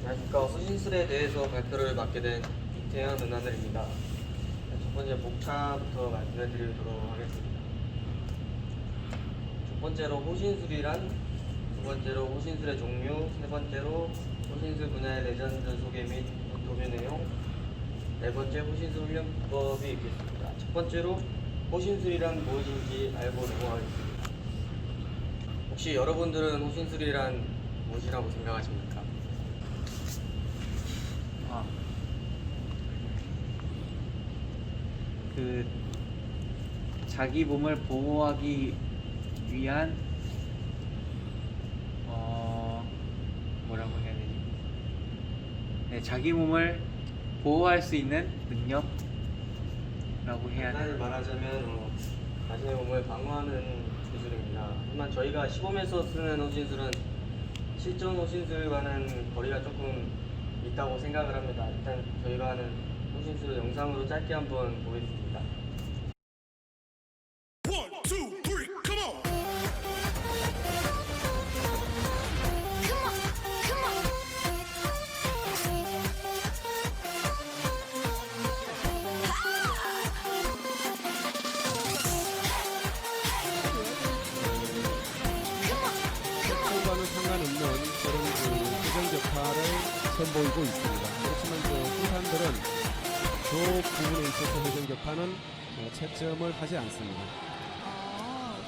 안녕하십니까. 호신술에 대해서 발표를 맡게 된 이태현 은하늘입니다. 첫 번째 목차부터 말씀을 드리도록 하겠습니다. 첫 번째로 호신술이란, 두 번째로 호신술의 종류, 세 번째로 호신술 분야의 레전드 소개 및 인터뷰 내용, 네 번째 호신술 훈련법이 있겠습니다. 첫 번째로 호신술이란 무엇인지 알고 넘어가겠습니다. 혹시 여러분들은 호신술이란 무엇이라고 생각하십니까? 그 자기 몸을 보호하기 위한 뭐라고 해야 되지? 네, 자기 몸을 보호할 수 있는 능력이라고 해야 간단히 되나? 말하자면 자신의 몸을 방어하는 기술입니다. 하지만 저희가 시범에서 쓰는 호신술은 실전 호신술과는 거리가 조금 있다고 생각을 합니다. 일단 저희가 하는 호신술을 영상으로 짧게 한번 보겠습니다. One, two, three, come on! 과는 상관없는 그런 회전격파를 선보이고 있습니다. 그렇지만 후산들은 저 부분에 있어서 회전격파는 채점을 하지 않습니다.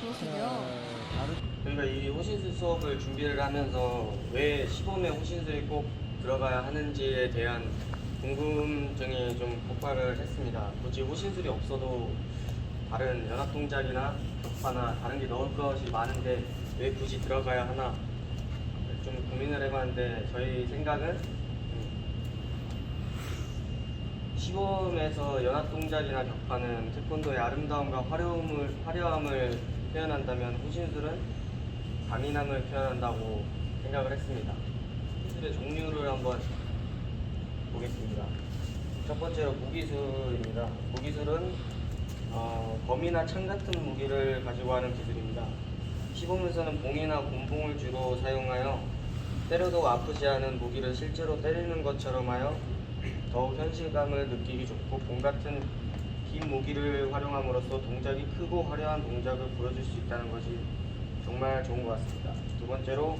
그렇군요. 저희가 이 호신술 수업을 준비를 하면서 왜 시범에 호신술이 꼭 들어가야 하는지에 대한 궁금증이 좀 폭발을 했습니다. 굳이 호신술이 없어도 다른 연합 동작이나 격파나 다른 게 넣을 것이 많은데 왜 굳이 들어가야 하나 좀 고민을 해봤는데, 저희 생각은 시범에서 연합 동작이나 격파는 태권도의 아름다움과 화려함을 표현한다면 호신술은 강인함을 표현한다고 생각을 했습니다. 호신술의 종류를 한번 보겠습니다. 첫 번째로 무기술입니다. 무기술은 검이나 창 같은 무기를 가지고 하는 기술입니다. 시범에서는 봉이나 곤봉을 주로 사용하여 때려도 아프지 않은 무기를 실제로 때리는 것처럼 하여 더욱 현실감을 느끼기 좋고, 봉 같은 긴 무기를 활용함으로써 동작이 크고 화려한 동작을 보여줄 수 있다는 것이 정말 좋은 것 같습니다. 두 번째로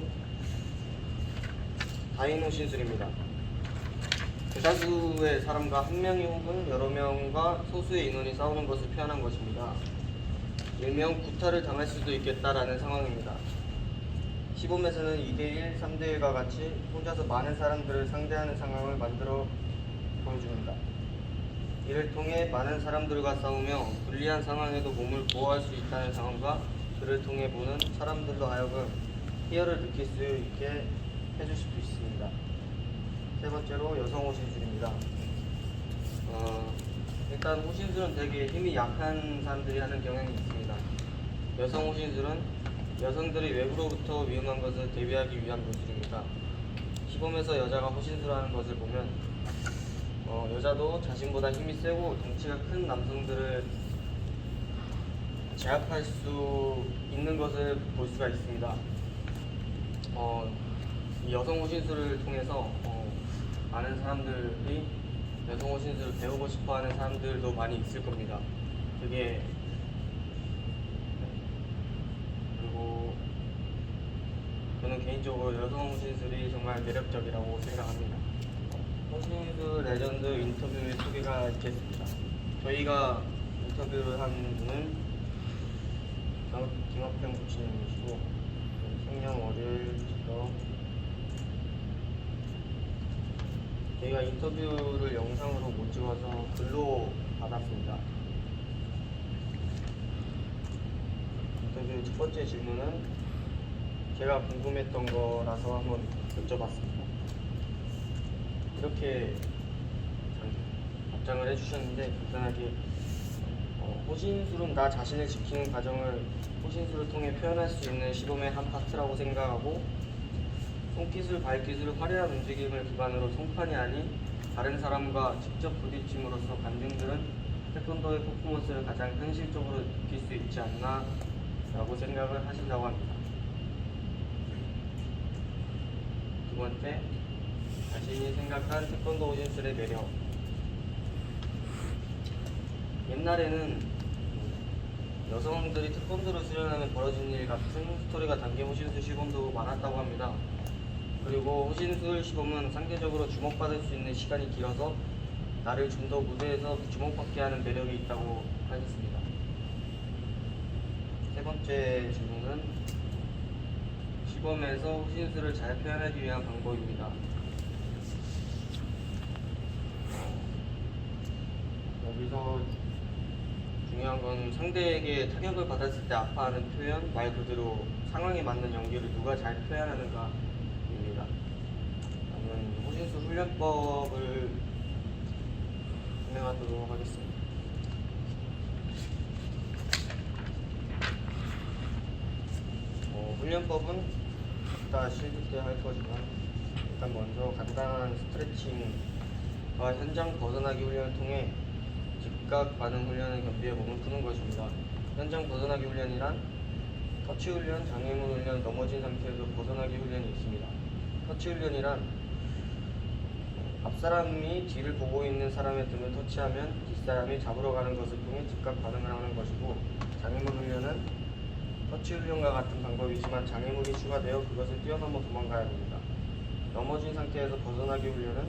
다인 호신술입니다. 대다수의 사람과 한 명이 혹은 여러 명과 소수의 인원이 싸우는 것을 표현한 것입니다. 일명 구타를 당할 수도 있겠다라는 상황입니다. 시범에서는 2대1, 3대1과 같이 혼자서 많은 사람들을 상대하는 상황을 만들어 보여줍니다. 이를 통해 많은 사람들과 싸우며 불리한 상황에도 몸을 보호할 수 있다는 상황과, 그를 통해 보는 사람들로 하여금 희열을 느낄 수 있게 해줄 수도 있습니다. 세 번째로 여성 호신술입니다. 일단 호신술은 되게 힘이 약한 사람들이 하는 경향이 있습니다. 여성 호신술은 여성들이 외부로부터 위험한 것을 대비하기 위한 무술입니다. 시범에서 여자가 호신술하는 것을 보면 여자도 자신보다 힘이 세고 덩치가 큰 남성들을 제압할 수 있는 것을 볼 수가 있습니다. 이 여성 호신술을 통해서 많은 사람들이 여성 호신술을 배우고 싶어하는 사람들도 많이 있을 겁니다. 그게 그리고 저는 개인적으로 여성 호신술이 정말 매력적이라고 생각합니다. 호신술 레전드 인터뷰 소개가 있겠습니다. 저희가 인터뷰를 한 분은 김학평 코치님이시고, 생년월일부터 저희가 인터뷰를 영상으로 못 찍어서 글로 받았습니다. 인터뷰 첫 번째 질문은 제가 궁금했던 거라서 한번 여쭤봤습니다. 이렇게 답장을 해주셨는데, 간단하게 호신술은 나 자신을 지키는 과정을 호신술을 통해 표현할 수 있는 시범의 한 파트라고 생각하고, 손기술, 발기술, 화려한 움직임을 기반으로 송판이 아닌 다른 사람과 직접 부딪힘으로써 관중들은 태권도의 퍼포먼스를 가장 현실적으로 느낄 수 있지 않나 라고 생각을 하신다고 합니다. 두 번째, 자신이 생각한 태권도 호신술의 매력. 옛날에는 여성들이 태권도를 수련하면 벌어지는 일 같은 스토리가 담긴 호신술 시범도 많았다고 합니다. 그리고 호신술 시범은 상대적으로 주목받을 수 있는 시간이 길어서 나를 좀 더 무대에서 주목받게 하는 매력이 있다고 하겠습니다. 세 번째 질문은 시범에서 호신술을 잘 표현하기 위한 방법입니다. 여기서 중요한 건 상대에게 타격을 받았을 때 아파하는 표현, 말 그대로 상황에 맞는 연기를 누가 잘 표현하는가입니다. 저는 호신술 훈련법을 진행하도록 하겠습니다. 훈련법은 이따 실기 때 할 거지만 일단 먼저 간단한 스트레칭과 현장 벗어나기 훈련을 통해 즉각 반응 훈련을 겸비해 몸을 푸는 것입니다. 현장 벗어나기 훈련이란 터치 훈련, 장애물 훈련, 넘어진 상태에서 벗어나기 훈련이 있습니다. 터치 훈련이란 앞사람이 뒤를 보고 있는 사람의 등을 터치하면 뒷사람이 잡으러 가는 것을 통해 즉각 반응을 하는 것이고, 장애물 훈련은 터치 훈련과 같은 방법이지만 장애물이 추가되어 그것을 뛰어넘어 도망가야 합니다. 넘어진 상태에서 벗어나기 훈련은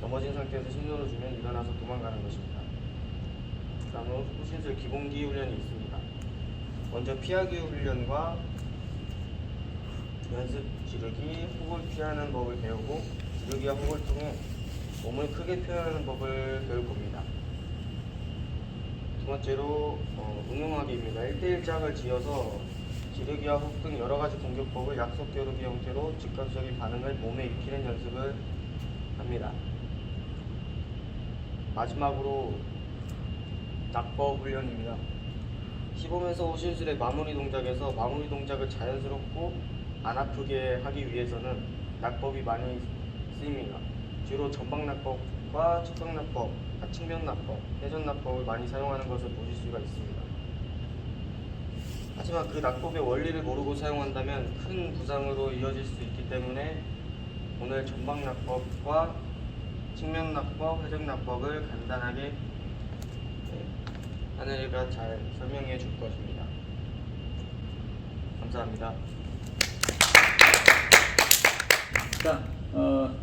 넘어진 상태에서 신호를 주면 일어나서 도망가는 것입니다. 다음은 호신술 기본기 훈련이 있습니다. 먼저 피하기 훈련과 연습 지르기, 혹을 피하는 법을 배우고 지르기와 혹을 통해 몸을 크게 표현하는 법을 배울 겁니다. 두 번째로 응용하기입니다. 1대1 짝을 지어서 지르기와 혹 등 여러가지 공격법을 약속 겨루기 형태로 즉각적인 반응을 몸에 익히는 연습을 합니다. 마지막으로 낙법 훈련입니다. 시범에서 호신술의 마무리 동작에서 마무리 동작을 자연스럽고 안 아프게 하기 위해서는 낙법이 많이 쓰입니다. 주로 전방 낙법과 측각 낙법, 측면 낙법, 회전 낙법을 많이 사용하는 것을 보실 수가 있습니다. 하지만 그 낙법의 원리를 모르고 사용한다면 큰 부상으로 이어질 수 있기 때문에 오늘 전방 낙법과 측면 낙법, 회전 낙법을 간단하게 하늘이가 잘 설명해 줄 것입니다. 감사합니다. 자,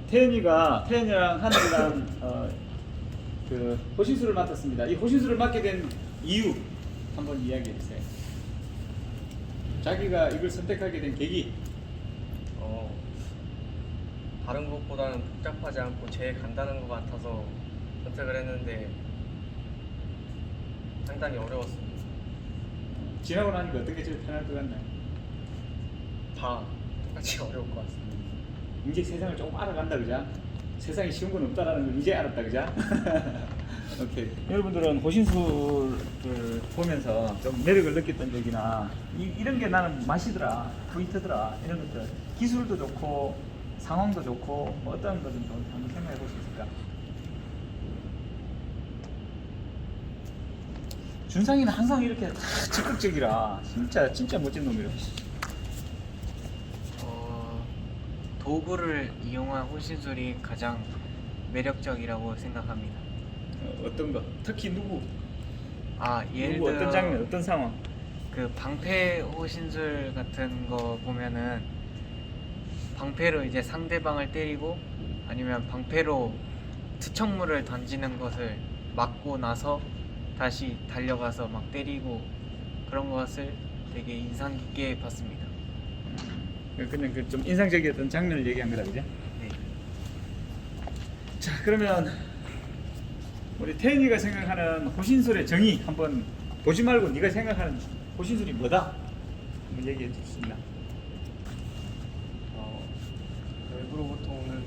태연이랑 하늘이랑 그 호신술을 맡았습니다. 이 호신술을 맡게 된 이유 한번 이야기해 주세요. 자기가 이걸 선택하게 된 계기. 다른 것보다는 복잡하지 않고 제일 간단한 것 같아서 선택을 했는데 상당히 어려웠습니다. 지나고 나니까 어떤 게 제일 편할 것 같나요? 다 똑같이 어려울 것 같습니다. 이제 세상을 조금 알아간다, 그죠? 세상에 쉬운 건 없다라는 걸 이제 알았다, 그죠? 오케이. 여러분들은 호신술을 보면서 좀 매력을 느꼈던 적이나 이런 게 나는 맛이더라, 포인트더라, 이런 것들, 기술도 좋고 상황도 좋고 뭐 어떤 거든 좀 한번 생각해 볼 수 있을까? 준상이는 항상 이렇게 다 적극적이라 진짜 멋진 놈이라. 도구를 이용한 호신술이 가장 매력적이라고 생각합니다. 어떤 거? 특히 누구? 예를 누구 들어 어떤 장면, 어떤 상황? 그 방패 호신술 같은 거 보면은 방패로 이제 상대방을 때리고 아니면 방패로 투척물을 던지는 것을 막고 나서 다시 달려가서 막 때리고 그런 것을 되게 인상 깊게 봤습니다. 그냥 그 좀 인상적이었던 장면을 얘기한 거다, 그죠? 네. 자, 그러면 우리 태연이가 생각하는 호신술의 정의 한번 보지 말고 네가 생각하는 호신술이 뭐다? 한번 얘기해 줄 수 있나? 외부로부터 오는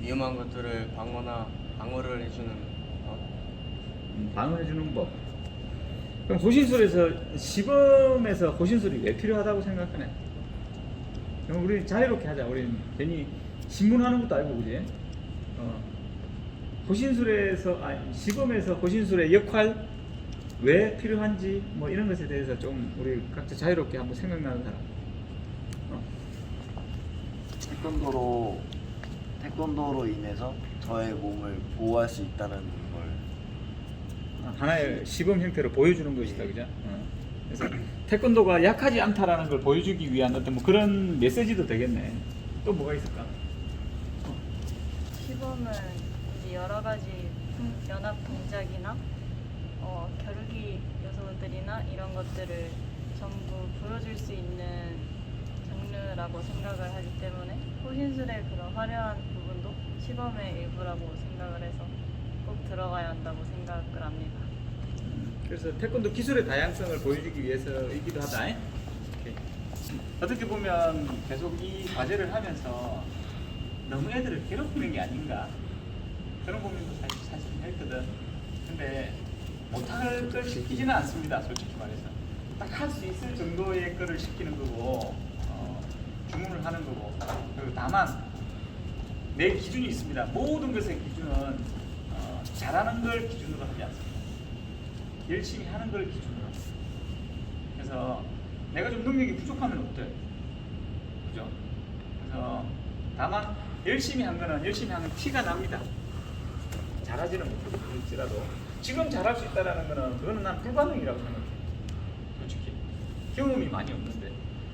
위험한 것들을 방어를 해주는 것. 방어해 주는 법. 그럼 호신술에서 시범에서 호신술이 왜 필요하다고 생각하냐? 그럼 우리 자유롭게 하자. 우리 괜히 신문하는 것도 알고, 그지? 호신술에서 시범에서 호신술의 역할 왜 필요한지 뭐 이런 것에 대해서 좀 우리 각자 자유롭게 한번 생각나는 사람. 태권도로 태권도로 인해서 저의 몸을 보호할 수 있다는 걸 하나의 시범 형태로 보여주는 것이다, 그죠? 그래서 태권도가 약하지 않다라는 걸 보여주기 위한 어떤 뭐 그런 메시지도 되겠네. 또 뭐가 있을까? 시범은 이제 여러 가지 연합 동작이나 겨루기 요소들이나 이런 것들을 전부 보여줄 수 있는 장르라고 생각을 하기 때문에 호신술의 그런 화려한 부분도 시범의 일부라고 생각을 해서 꼭 들어가야 한다고 생각을 합니다. 그래서 태권도 기술의 다양성을 보여주기 위해서이기도 하다. 오케이. 어떻게 보면 계속 이 과제를 하면서 너무 애들을 괴롭히는 게 아닌가 그런 고민도 사실 했거든. 근데 못할 걸 시키지는 않습니다. 솔직히 말해서 딱 할 수 있을 정도의 거를 시키는 거고 주문을 하는 거고. 그리고 다만 내 기준이 있습니다. 모든 것의 기준은 잘하는 걸 기준으로 하지 않습니다. 열심히 하는 걸 기준으로 합니다. 그래서 내가 좀 능력이 부족하면 어때? 그죠? 그래서 다만 열심히 한 거는 열심히 하는 티가 납니다. 잘하지는 못할지라도 지금 잘할 수 있다라는 거는 그거는 난 불가능이라고 생각해. 솔직히 경험이 많이 없는데.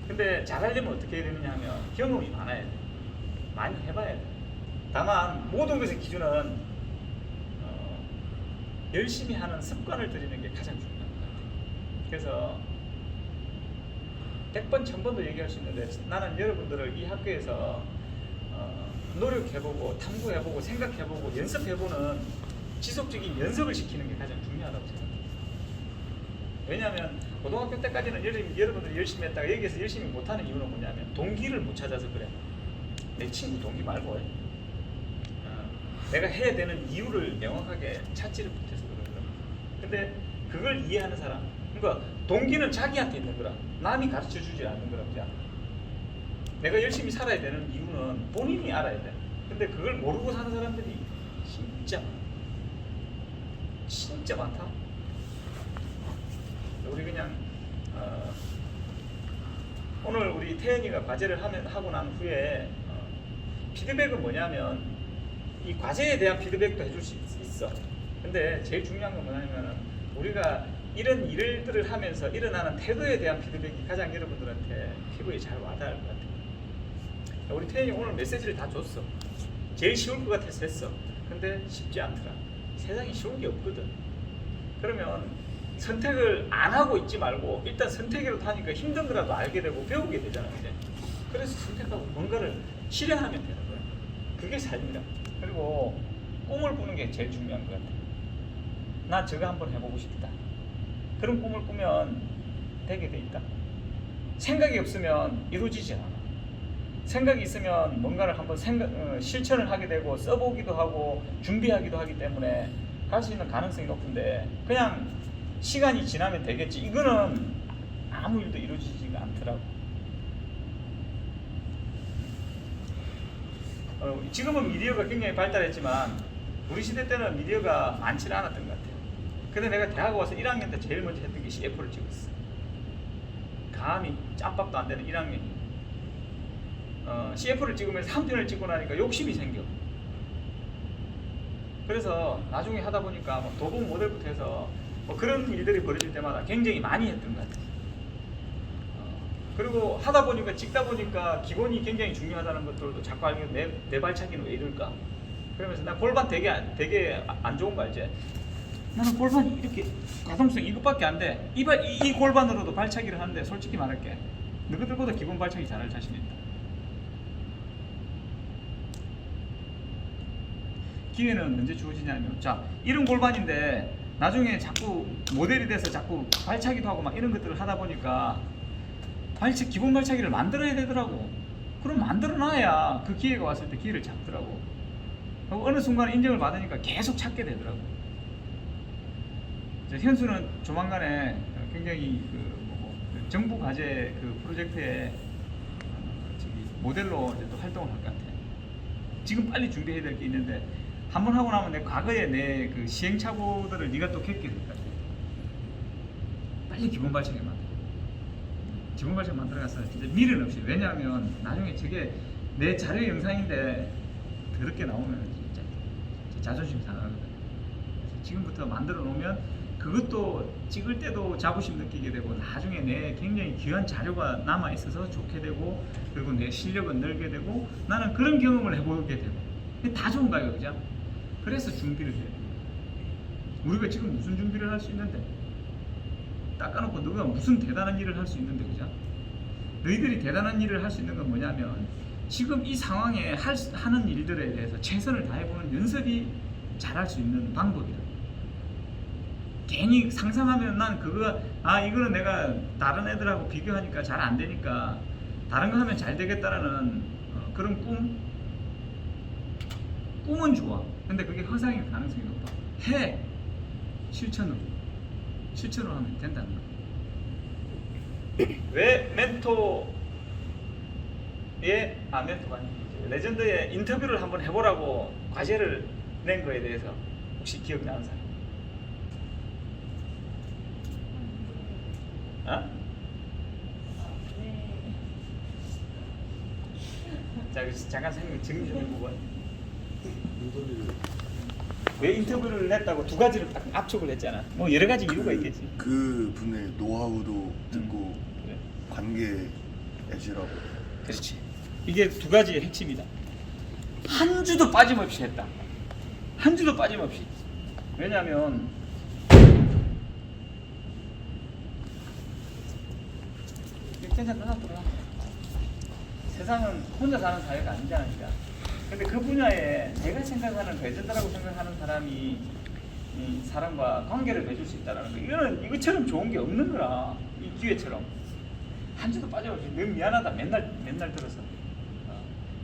근데 잘하려면 어떻게 해야 되느냐 하면 경험이 많아야 돼. 많이 해봐야 돼. 다만 모든 것의 기준은 열심히 하는 습관을 들이는 게 가장 중요한 것 같아요. 그래서 100번, 1000번도 얘기할 수 있는데 나는 여러분들을 이 학교에서 노력해보고 탐구해보고 생각해보고 연습해보는 지속적인 연습을 시키는 게 가장 중요하다고 생각해요. 왜냐하면 고등학교 때까지는 여러분들이 열심히 했다가 여기에서 열심히 못하는 이유는 뭐냐면 동기를 못 찾아서 그래. 내 친구 동기 말고 내가 해야 되는 이유를 명확하게 찾지를 못해서 그런 거야. 근데 그걸 이해하는 사람, 그러니까 동기는 자기한테 있는 거라. 남이 가르쳐 주지 않는 거라고. 내가 열심히 살아야 되는 이유는 본인이 알아야 돼. 근데 그걸 모르고 사는 사람들이 진짜 많다. 우리 그냥 오늘 우리 태연이가 과제를 하고 난 후에 피드백은 뭐냐면 이 과제에 대한 피드백도 해줄 수 있어. 근데 제일 중요한 건 뭐냐면 우리가 이런 일들을 하면서 일어나는 태도에 대한 피드백이 가장 여러분들한테 피부에 잘 와닿을 것 같아요. 우리 태연이 오늘 메시지를 다 줬어. 제일 쉬울 것 같아서 했어. 근데 쉽지 않더라. 세상에 쉬운 게 없거든. 그러면 선택을 안 하고 있지 말고 일단 선택이라도 하니까 힘든 거라도 알게 되고 배우게 되잖아. 이제. 그래서 선택하고 뭔가를 실행하면 되는 거야. 그게 삶이다. 그리고 꿈을 꾸는 게 제일 중요한 것 같아. 나 저거 한번 해보고 싶다. 그런 꿈을 꾸면 되게 돼 있다. 생각이 없으면 이루어지지 않아. 생각이 있으면 뭔가를 한번 실천을 하게 되고 써보기도 하고 준비하기도 하기 때문에 갈 수 있는 가능성이 높은데 그냥 시간이 지나면 되겠지. 이거는 아무 일도 이루어지지가 않더라고. 지금은 미디어가 굉장히 발달했지만 우리 시대 때는 미디어가 많지는 않았던 것 같아요. 근데 내가 대학 와서 1학년 때 제일 먼저 했던 게 CF를 찍었어. 감히 짬밥도 안 되는 1학년이. CF를 찍으면서 한 편을 찍고 나니까 욕심이 생겨. 그래서 나중에 하다 보니까 뭐 도복 모델부터 해서 뭐 그런 일들이 벌어질 때마다 굉장히 많이 했던 것 같아요. 그리고 하다 보니까 찍다 보니까 기본이 굉장히 중요하다는 것들도 자꾸 알면 내 발차기는 왜 이럴까? 그러면서 나 골반 되게 안 좋은 거 알지? 나는 골반이 이렇게 가동성 이것밖에 안 돼. 이 골반으로도 발차기를 하는데 솔직히 말할게. 너희들보다 기본 발차기 잘할 자신 있다. 기회는 언제 주어지냐면 자 이런 골반인데 나중에 자꾸 모델이 돼서 자꾸 발차기도 하고 막 이런 것들을 하다 보니까 기본 발차기를 만들어야 되더라고. 그럼 만들어놔야 그 기회가 왔을 때 기회를 잡더라고. 그리고 어느 순간 인정을 받으니까 계속 찾게 되더라고. 현수는 조만간에 굉장히 정부 과제 그 프로젝트에 모델로 이제 또 활동을 할 것 같아. 지금 빨리 준비해야 될 게 있는데 한번 하고 나면 내 과거의 내 그 시행착오들을 네가 또 겪게 될 것 같아. 빨리 기본 발차기 만들어. 기본 발차기 만들어가서 진짜 미련 없이. 왜냐하면 나중에 저게 내 자료 영상인데 더럽게 나오면 진짜 자존심 상하거든. 그래서 지금부터 만들어 놓으면 그것도 찍을 때도 자부심 느끼게 되고 나중에 내 굉장히 귀한 자료가 남아 있어서 좋게 되고 그리고 내 실력은 늘게 되고 나는 그런 경험을 해보게 되고 이게 다 좋은 거예요, 그죠? 그래서 준비를 해야 돼요. 우리가 지금 무슨 준비를 할 수 있는데 닦아놓고 너가 무슨 대단한 일을 할 수 있는데, 그죠? 너희들이 대단한 일을 할 수 있는 건 뭐냐면 지금 이 상황에 하는 일들에 대해서 최선을 다해보는 연습이 잘할 수 있는 방법이다. 괜히 상상하면 난 그거 이거는 내가 다른 애들하고 비교하니까 잘 안 되니까 다른 거 하면 잘 되겠다라는 그런 꿈은 좋아. 근데 그게 허상일 가능성이 높아. 해! 실천으로 하면 된다는 거야. 왜 멘토가 아니지, 레전드의 인터뷰를 한번 해보라고 과제를 낸 거에 대해서 혹시 기억나는 사람? 어? 자, 그래서 잠깐 정리 좀 해보고. 왜 인터뷰를 냈다고 두 가지를 딱 압축을 했잖아. 뭐 여러 가지 이유가 있겠지. 그 분의 노하우도 듣고 그래. 관계 애지라고. 그렇지. 이게 두 가지의 핵심이다. 한 주도 빠짐없이 했다. 한 주도 빠짐없이. 왜냐하면 괜찮아. 세상은 혼자 사는 사회가 아니잖아. 근데 그 분야에 내가 생각하는 레전드라고 생각하는 사람이 이 사람과 관계를 맺을 수 있다는 거, 이거는 이것처럼 좋은 게 없는 거라. 이 기회처럼 한 주도 빠짐없이 늘 미안하다 맨날 들어서.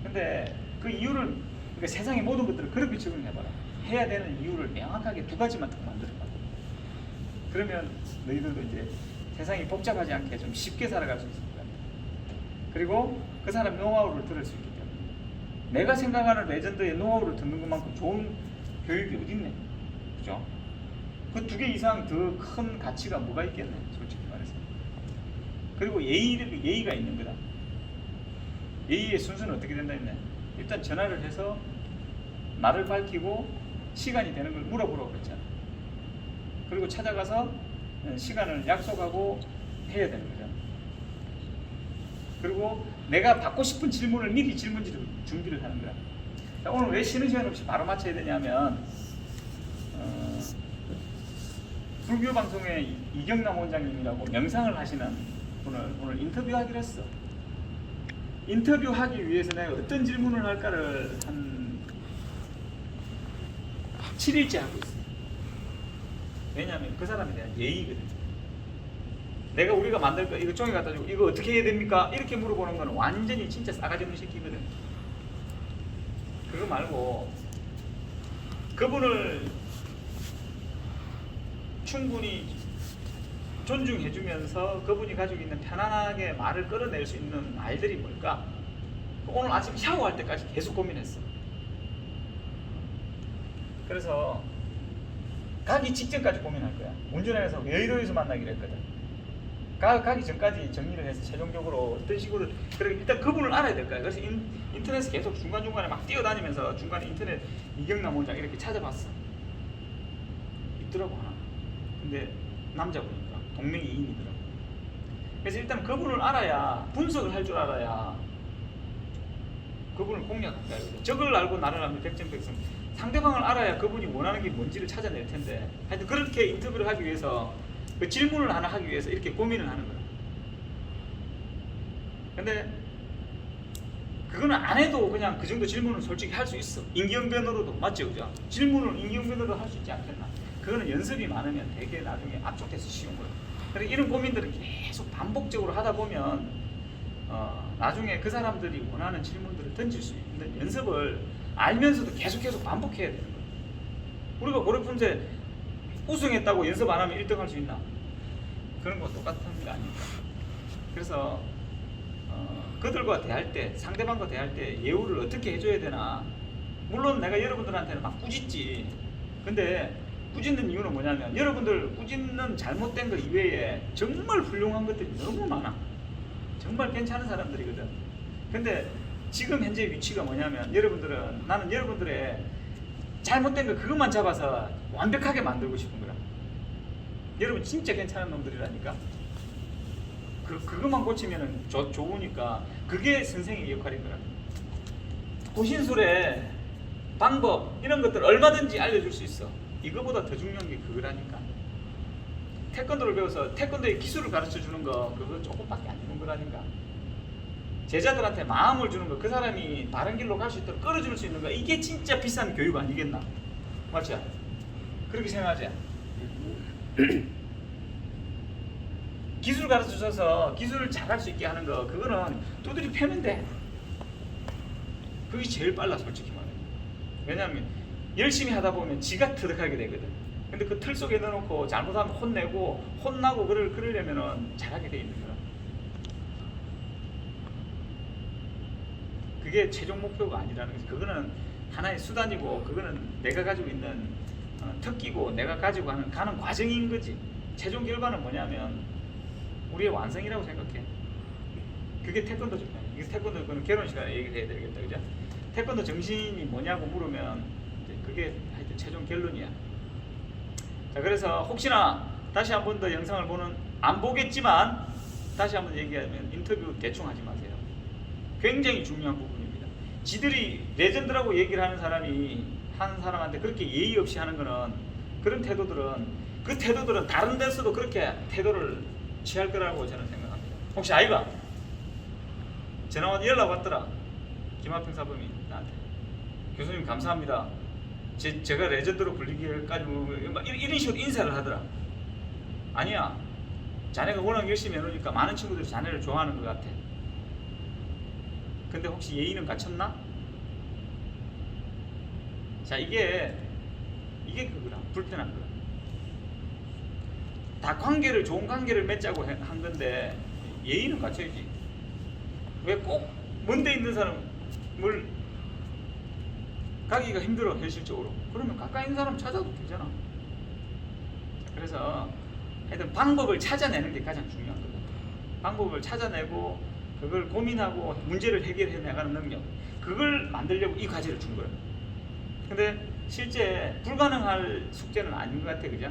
근데 그 이유를, 그러니까 세상의 모든 것들을 그렇게 적용해봐라. 해야 되는 이유를 명확하게 두 가지만 딱 만들어봐. 그러면 너희들도 이제 세상이 복잡하지 않게 좀 쉽게 살아갈 수 있을 것 같아. 그리고 그 사람 노하우를 들을 수 있기 때문에 내가 생각하는 레전드의 노하우를 듣는 것만큼 좋은 교육이 어디 있네, 그죠? 그 두 개 이상 더 큰 가치가 뭐가 있겠네, 솔직히 말해서. 그리고 예의가 있는 거다. 예의의 순서는 어떻게 된다 했네. 일단 전화를 해서 나를 밝히고 시간이 되는 걸 물어보라고 그랬잖아. 그리고 찾아가서 시간을 약속하고 해야 되는 거잖아. 그리고 내가 받고 싶은 질문을 미리 준비를 하는 거야. 오늘 왜 쉬는 시간 없이 바로 맞춰야 되냐면 불교 방송의 이경남 원장님이라고 명상을 하시는 분을 오늘 인터뷰하기로 했어. 인터뷰하기 위해서 내가 어떤 질문을 할까를 한 7일째 하고 있어. 왜냐하면 그 사람에 대한 예의거든. 우리가 만들 거 이거 종이 갖다 주고 이거 어떻게 해야 됩니까? 이렇게 물어보는 거는 완전히 진짜 싸가지 없는 새끼거든. 그거 말고 그분을 충분히 존중해주면서 그분이 가지고 있는 편안하게 말을 끌어낼 수 있는 말들이 뭘까? 오늘 아침 샤워할 때까지 계속 고민했어. 그래서 가기 직전까지 고민할 거야. 운전해서 여의도에서 만나기로 했거든. 가기 전까지 정리를 해서 최종적으로 어떤 식으로, 그래 일단 그분을 알아야 될 거야. 그래서 인터넷에 계속 중간중간에 막 뛰어다니면서 중간에 인터넷 이경남 원장 이렇게 찾아봤어. 있더라고 하나. 근데 남자분이니까 동명이인이더라고. 그래서 일단 그분을 알아야, 분석을 할 줄 알아야 그분을 공략할 거야. 적을 알고 나를 알면 백전백승. 상대방을 알아야 그분이 원하는 게 뭔지를 찾아낼 텐데, 하여튼 그렇게 인터뷰를 하기 위해서, 그 질문을 하나 하기 위해서 이렇게 고민을 하는 거야. 근데 그거는 안 해도 그냥 그 정도 질문은 솔직히 할 수 있어. 임기응변으로도. 맞죠, 그죠? 질문을 임기응변으로 할 수 있지 않겠나? 그거는 연습이 많으면 되게 나중에 압축돼서 쉬운 거예요. 그러니까 이런 고민들을 계속 반복적으로 하다 보면 나중에 그 사람들이 원하는 질문들을 던질 수 있는 연습을 알면서도 계속 반복해야 되는 거예요. 우리가 고래품새 우승했다고 연습 안 하면 1등 할 수 있나? 그런 거 똑같은 거 아닙니까? 그래서 그들과 대할 때, 상대방과 대할 때 예우를 어떻게 해줘야 되나? 물론 내가 여러분들한테는 막 꾸짖지. 근데 꾸짖는 이유는 뭐냐면, 여러분들 꾸짖는 잘못된 거 이외에 정말 훌륭한 것들이 너무 많아. 정말 괜찮은 사람들이거든. 근데 지금 현재 위치가 뭐냐면 여러분들은 나는 여러분들의 잘못된 거 그것만 잡아서 완벽하게 만들고 싶은 거라. 여러분 진짜 괜찮은 놈들이라니까. 그것만 고치면은 좋으니까 그게 선생의 역할인 거라. 호신술의 방법 이런 것들 얼마든지 알려줄 수 있어. 이거보다 더 중요한 게 그거라니까. 태권도를 배워서 태권도의 기술을 가르쳐 주는 거 그거 조금밖에 안 되는 거라니까. 제자들한테 마음을 주는 거, 그 사람이 바른 길로 갈 수 있도록 끌어줄 수 있는 거, 이게 진짜 비싼 교육 아니겠나? 맞지? 그렇게 생각하지? 기술 가르쳐 줘서 기술을 잘할 수 있게 하는 거, 그거는 두드리 패면 돼. 그게 제일 빨라, 솔직히 말해. 왜냐하면 열심히 하다 보면 지가 터득하게 되거든. 근데 그 틀 속에 넣어놓고 잘못하면 혼내고 혼나고 그러려면은 잘하게 돼 있는 거야. 그게 최종 목표가 아니라는 거지. 그거는 하나의 수단이고, 그거는 내가 가지고 있는 특기고, 내가 가지고 가는 과정인 거지. 최종 결과는 뭐냐면 우리의 완성이라고 생각해. 그게 태권도죠. 이게 태권도 그건 결혼 시간에 얘기를 해야 되겠다, 그죠? 태권도 정신이 뭐냐고 물으면 이제 그게 하여튼 최종 결론이야. 자, 그래서 혹시나 다시 한 번 더 영상을 안 보겠지만 다시 한 번 얘기하면 인터뷰 대충 하지 마세요. 굉장히 중요한 부분입니다. 지들이 레전드라고 얘기를 하는 사람이 한 사람한테 그렇게 예의 없이 하는 거는, 그런 태도들은 다른 데서도 그렇게 태도를 취할 거라고 저는 생각합니다. 혹시 아이가 전화 와서 연락 왔더라. 김하평 사범이 나한테, 교수님 감사합니다. 제가 레전드로 불리기까지 이런 식으로 인사를 하더라. 아니야, 자네가 워낙 열심히 해놓으니까 많은 친구들이 자네를 좋아하는 것 같아. 근데 혹시 예의는 갖췄나? 자, 이게 그거라. 불편한 거야. 다 좋은 관계를 맺자고 한 건데 예의는 갖춰야지. 왜 꼭 먼데 있는 사람을 가기가 힘들어, 현실적으로. 그러면 가까이 있는 사람 찾아도 되잖아. 그래서 하여튼 방법을 찾아내는 게 가장 중요한 거다. 방법을 찾아내고 그걸 고민하고 문제를 해결해 나가는 능력, 그걸 만들려고 이 과제를 준 거야. 근데 실제 불가능할 숙제는 아닌 것 같아, 그죠?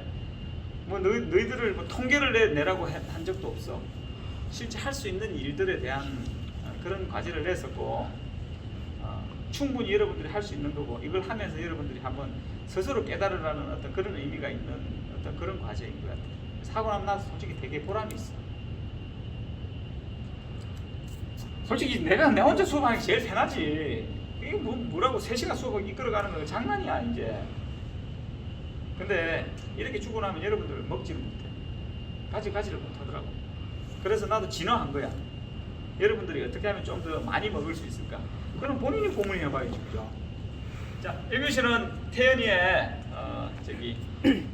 뭐 너희들을 뭐 통계를 내라고 한 적도 없어. 실제 할 수 있는 일들에 대한 그런 과제를 냈었고, 충분히 여러분들이 할 수 있는 거고, 이걸 하면서 여러분들이 한번 스스로 깨달으라는 어떤 그런 의미가 있는 어떤 그런 과제인 것 같아요. 사고 나면 나서 솔직히 되게 보람이 있어. 솔직히 내가 내 혼자 수업하는 게 제일 편하지. 이게 뭐라고 3시간 수업을 이끌어가는 거 장난이야 이제. 근데 이렇게 주고 나면 여러분들 먹지를 못해. 가지를 못하더라고. 그래서 나도 진화한 거야. 여러분들이 어떻게 하면 좀 더 많이 먹을 수 있을까? 그럼 본인이 고민해봐야지, 그죠? 자, 1교시는 태연이의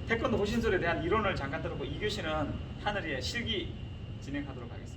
태권도 호신술에 대한 이론을 잠깐 들었고, 2교시는 하늘이의 실기 진행하도록 하겠습니다.